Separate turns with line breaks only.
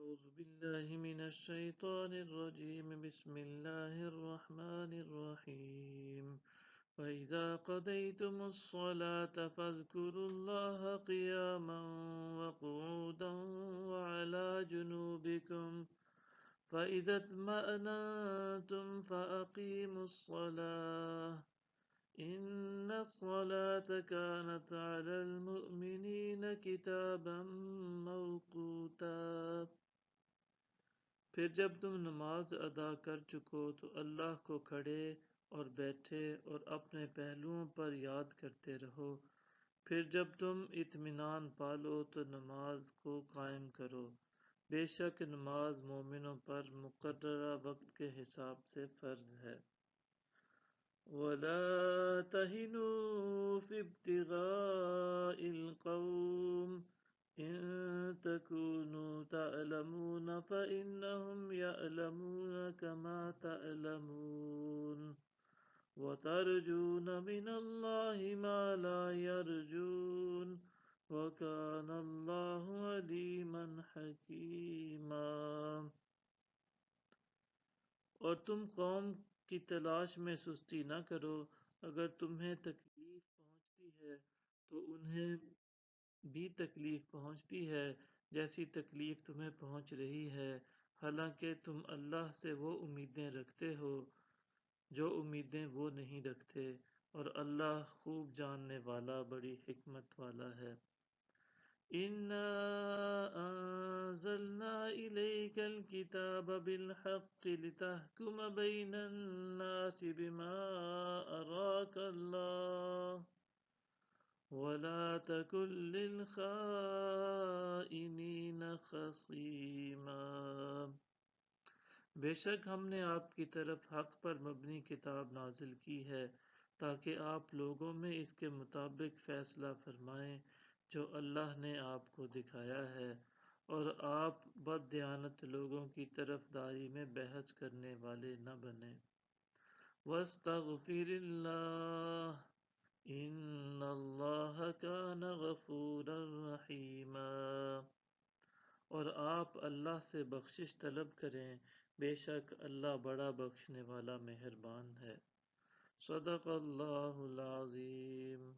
أعوذ بالله من الشيطان الرجيم بسم الله الرحمن الرحيم وإذا قضيتم الصلاة فاذكروا الله قياما وقعودا وعلى جنوبكم فإذا اطمأننتم فأقيموا الصلاة إن الصلاة كانت على المؤمنين كتابا موقوتا۔ پھر جب تم نماز ادا کر چکو تو اللہ کو کھڑے اور بیٹھے اور اپنے پہلوؤں پر یاد کرتے رہو۔ پھر جب تم اطمینان پالو تو نماز کو قائم کرو۔ بے شک نماز مومنوں پر مقررہ وقت کے حساب سے فرض ہے۔ وَلَا تَهِنُوا فِي ابْتِغَاءِ الْقَوْمِ إِن تَكُونُوا تَعْلَمُونَ فَإِنَّهُمْ يَعْلَمُونَ كَمَا تَعْلَمُونَ وَتَرْجُونَ مِنَ اللَّهِ مَا لَا يَرْجُونَ وَكَانَ اللَّهُ عَلِيمًا حَكِيمًا۔ اور تم قوم کی تلاش میں سستی نہ کرو، اگر تمہیں تکلیف پہنچتی ہے تو انہیں بھی تکلیف پہنچتی ہے جیسی تکلیف تمہیں پہنچ رہی ہے، حالانکہ تم اللہ سے وہ امیدیں رکھتے ہو جو امیدیں وہ نہیں رکھتے، اور اللہ خوب جاننے والا بڑی حکمت والا ہے۔ إِنَّا أَنزَلْنَا إِلَيْكَ الْكِتَابَ بِالْحَقِّ لِتَحْكُمَ بَيْنَ النَّاسِ بِمَا أَرَاكَ اللَّهُ وَلَا تَكُن لِّلْخَائِنِينَ خَصِيمًا۔ بے شک ہم نے آپ کی طرف حق پر مبنی کتاب نازل کی ہے تاکہ آپ لوگوں میں اس کے مطابق فیصلہ فرمائیں جو اللہ نے آپ کو دکھایا ہے، اور آپ بد دیانت لوگوں کی طرف داری میں بحث کرنے والے نہ بنیں۔ وَاسْتَغْفِرِ اللَّهَ إِنَّ اللَّهَ كَانَ غَفُورًا رَحِيمًا۔ اور آپ اللہ سے بخشش طلب کریں، بے شک اللہ بڑا بخشنے والا مہربان ہے۔ صدق اللہ العظیم۔